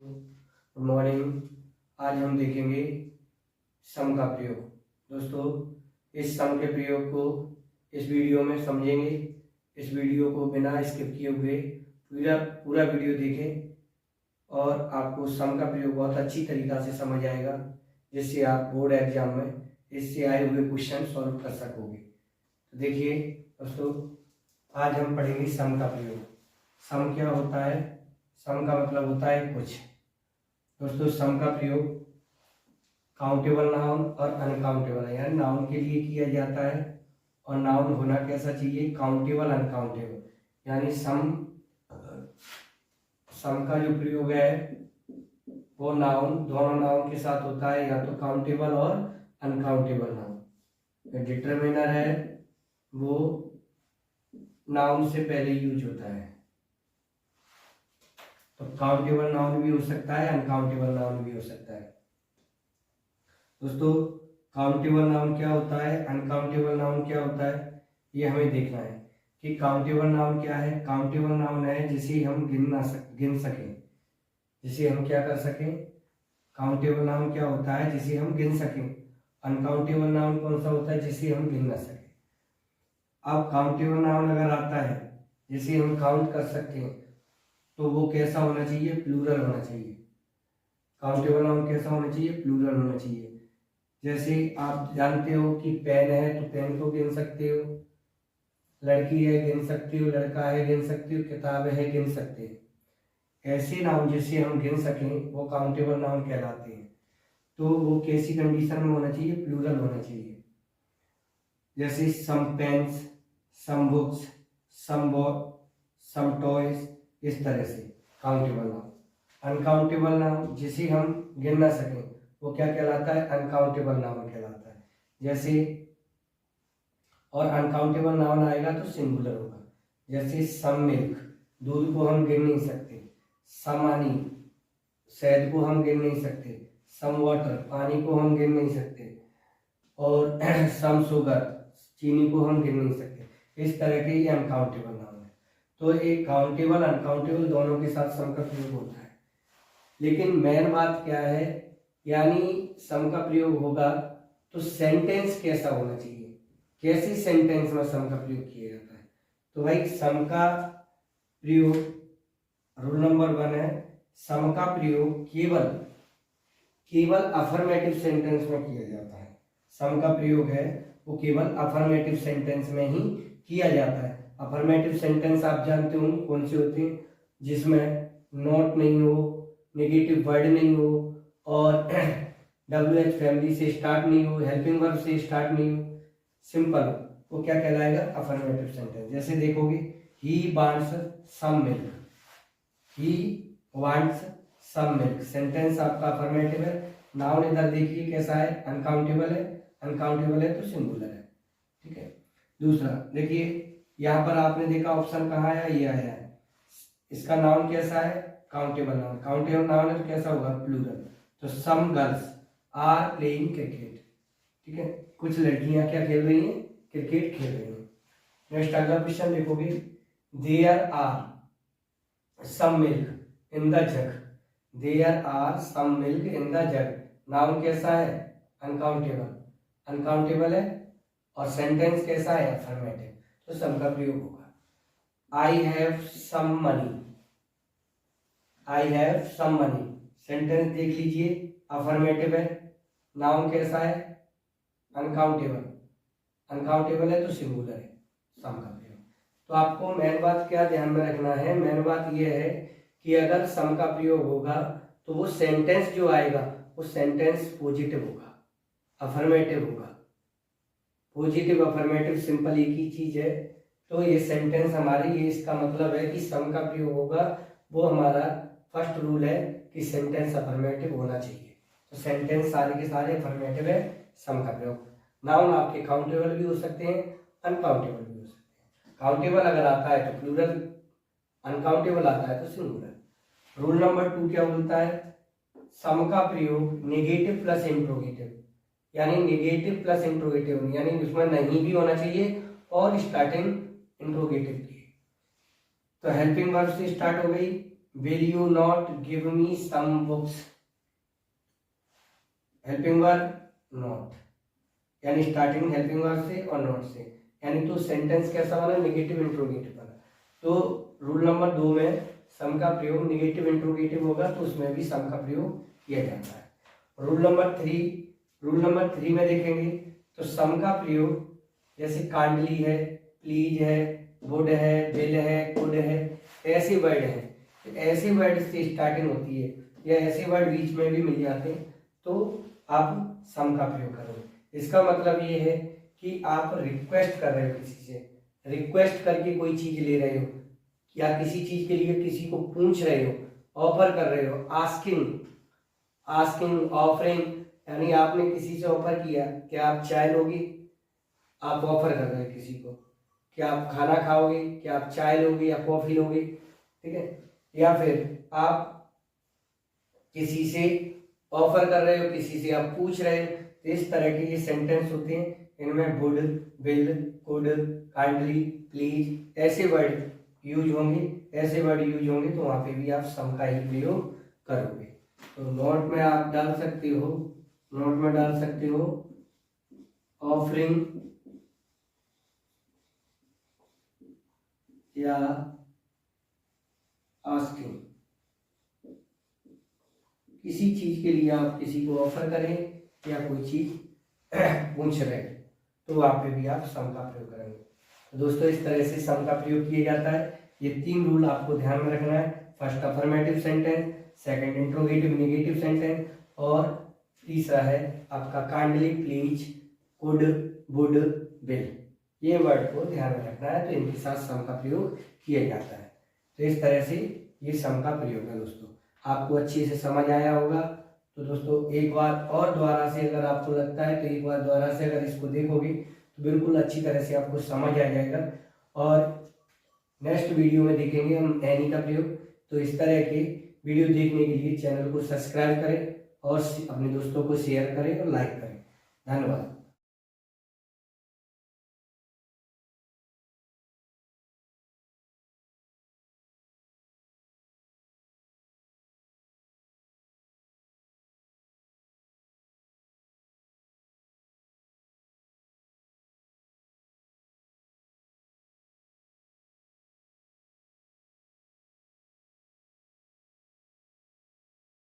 Good morning. आज हम देखेंगे सम का प्रयोग। दोस्तों, इस सम के प्रयोग को इस वीडियो में समझेंगे। इस वीडियो को बिना स्किप किए हुए पूरा वीडियो देखें और आपको सम का प्रयोग बहुत अच्छी तरीक़ा से समझ आएगा, जिससे आप बोर्ड एग्जाम में इससे आए हुए क्वेश्चन सॉल्व कर सकोगे। तो देखिए दोस्तों, आज हम पढ़ेंगे सम का प्रयोग। सम क्या होता है? सम का मतलब होता है कुछ। दोस्तों, सम का प्रयोग काउंटेबल नाउन और अनकाउंटेबल है, यानी नाउन के लिए किया जाता है। और नाउन होना कैसा चाहिए? Countable, uncountable. यानी सम का जो प्रयोग है वो दोनों नाउन के साथ होता है, या तो काउंटेबल और अनकाउंटेबल नाउन। डिटरमिनर है वो नाउन से पहले यूज होता है, तो काउंटेबल नाउन भी हो सकता है, अनकाउंटेबल नाउन भी हो सकता है। दोस्तों, काउंटेबल नाउन क्या होता है, अनकाउंटेबल नाउन क्या होता है, ये हमें देखना है कि काउंटेबल नाउन क्या है। काउंटेबल नाउन है जिसे हम गिन सकें, जिसे हम क्या कर सकें। काउंटेबल नाउन क्या होता है? जिसे हम गिन सकें। अनकाउंटेबल नाउन कौन सा होता है? जिसे हम गिन ना सकें। अब काउंटेबल नाउन अगर आता है जिसे हम काउंट कर सकते हैं, तो वो कैसा होना चाहिए? प्लूरल होना चाहिए। काउंटेबल नाउन कैसा होना चाहिए? प्लूरल होना चाहिए। जैसे आप जानते हो कि पेन है तो पेन को गिन सकते हो, लड़की है गिन सकते हो, लड़का है गिन सकते हो, किताब है गिन सकते हो। ऐसे नाउन जिसे हम गिन सकें वो काउंटेबल नाउन कहलाते हैं। तो वो कैसी कंडीशन में होना चाहिए? प्लूरल होना चाहिए। जैसे सम पेन्स, सम बुक्स, सम बॉल, सम टॉयज, इस तरह से काउंटेबल नाउन। अनकाउंटेबल नाउन जिसे हम गिन ना सकें वो क्या कहलाता है? अनकाउंटेबल नाउन कहलाता है। जैसे, और अनकाउंटेबल नाउन आएगा तो सिंगुलर होगा। जैसे सम मिल्क, दूध को हम गिन नहीं सकते। सम हनी, शहद को हम गिन नहीं सकते। सम वाटर, पानी को हम गिन नहीं सकते। और सम शुगर, चीनी को हम गिन नहीं सकते। इस तरह के ये अनकाउंटेबल नाउन है। तो एक काउंटेबल अनकाउंटेबल दोनों के साथ सम का प्रयोग होता है। लेकिन मेन बात क्या है, यानी सम का प्रयोग होगा तो सेंटेंस कैसा होना चाहिए, कैसी सेंटेंस में सम का प्रयोग किया जाता है। तो भाई सम का प्रयोग, रूल नंबर 1 है, सम का प्रयोग केवल अफर्मेटिव सेंटेंस में किया जाता है। सम का प्रयोग है वो केवल अफर्मेटिव सेंटेंस में ही किया जाता है। अफर्मेटिव सेंटेंस आप जानते हो कौन से होते हैं? जिसमें नॉट नहीं हो, नेगेटिव वर्ड नहीं हो, और WH फैमिली से स्टार्ट नहीं हो, हेल्पिंग वर्ब से स्टार्ट नहीं हो, सिंपल, वो क्या कहलाएगा? Affirmative sentence. जैसे देखोगे, he wants some milk, he wants some milk, sentence आपका अफर्मेटिव है। नाउन इधर देखिए कैसा है? अनकाउंटेबल है। अनकाउंटेबल है तो सिंगुलर है। ठीक है। दूसरा देखिए, यहाँ पर आपने देखा ऑप्शन कहाँ आया? ये आया है। इसका नाउन कैसा है? Countable noun. काउंटेबल नाउन है तो कैसा होगा? प्लूरल। तो some girls are playing cricket. ठीक है, कुछ लड़कियां क्या खेल रही हैं? क्रिकेट खेल रही हैं। नेक्स्ट अगला क्वेश्चन देखोगे, there are some milk in the jug. There are some milk in the jug, noun कैसा है? अनकाउंटेबल। अनकाउंटेबल है। और सेंटेंस कैसा है? अफर्मेटिव। तो सम का प्रयोग होगा। I have some money, I have some money, sentence देख लीजिए, अफर्मेटिव है। नाउन कैसा है? अनकाउंटेबल। अनकाउंटेबल है तो सिंगुलर है सम का प्रयोग। तो आपको मेन बात क्या ध्यान में रखना है? मेन बात यह है कि अगर सम का प्रयोग होगा तो वो सेंटेंस जो आएगा वो सेंटेंस पॉजिटिव होगा, अफर्मेटिव होगा। पॉजिटिव अफर्मेटिव सिंपल एक ही चीज है। तो ये सेंटेंस हमारी, ये इसका मतलब है कि सम का प्रयोग होगा, वो हमारा फर्स्ट रूल है कि सेंटेंस अफर्मेटिव होना चाहिए। तो सेंटेंस सारे के सारे अफर्मेटिव है, सम का प्रयोग। नाउन आपके काउंटेबल भी हो सकते हैं, अनकाउंटेबल भी हो सकते हैं। काउंटेबल अगर आता है तो प्लूरल, अनकाउंटेबल आता है तो सिंगुलर। रूल नंबर 2 क्या बोलता है? सम का प्रयोग नेगेटिव प्लस इंट्रोगेटिव, यानी नेगेटिव प्लस इंट्रोगेटिव, यानी उसमें नहीं भी होना चाहिए और स्टार्टिंग इंट्रोगेटिव की। तो हेल्पिंग वर्ब से स्टार्ट हो गई, will you not give me some books, helping verb not, यानी स्टार्टिंग हेल्पिंग वर्ब से और नॉट से, यानी तो सेंटेंस कैसा बना, नेगेटिव इंट्रोगेटिव बना। तो रूल नंबर 2 में सम का प्रयोग नेगेटिव इंट्रोगेटिव होगा तो उसमें भी सम का प्रयोग किया जाता है। रूल नंबर 3 में देखेंगे तो सम का प्रयोग जैसे काइंडली है, प्लीज है, वुड है, विल है, कुड है, ऐसे वर्ड है, तो ऐसे वर्ड से स्टार्टिंग होती है या ऐसे वर्ड बीच में भी मिल जाते हैं तो आप सम का प्रयोग करोगे। इसका मतलब ये है कि आप रिक्वेस्ट कर रहे हो, किसी से रिक्वेस्ट करके कोई चीज ले रहे हो या किसी चीज के लिए किसी को पूछ रहे हो, ऑफर कर रहे हो, आस्किंग ऑफरिंग, यानी आपने किसी से ऑफर किया कि आप चाय लोगे, आप ऑफर कर रहे हो किसी को कि आप खाना खाओगे, कि आप चाय लोगे या कॉफी लोगे, ठीक है। या फिर आप किसी से ऑफर कर रहे हो, किसी से आप पूछ रहे हो, तो इस तरह के ये सेंटेंस होते हैं, इनमें would, will, could, kindly, please ऐसे वर्ड यूज होंगे, तो वहां पे भी आप सम का ही प्रयोग करोगे। तो नोट में आप डाल सकते हो ऑफरिंग या आस्किंग, किसी चीज के लिए आप किसी को ऑफर करें या कोई चीज पूछ रहे तो वहां पे भी आप सम का प्रयोग करेंगे। तो दोस्तों इस तरह से सम का प्रयोग किया जाता है। ये 3 रूल आपको ध्यान में रखना है। First affirmative sentence, second interrogative negative sentence और तीसरा है आपका kindly, please, could, would, will, ये वर्ड को ध्यान में रखना है। तो इनके साथ सम का प्रयोग किया जाता है। तो इस तरह से ये सम का प्रयोग है। दोस्तों आपको अच्छे से समझ आया होगा। तो दोस्तों एक बार और दोबारा से अगर आपको लगता है तो एक बार दोबारा से अगर इसको देखोगे तो बिल्कुल अच्छी तरह से आपको समझ आ जाएगा। और नेक्स्ट वीडियो में देखेंगे हम एनी का प्रयोग। तो इस तरह के वीडियो देखने के लिए चैनल को सब्सक्राइब करें और अपने दोस्तों को शेयर करें और लाइक करें। धन्यवाद।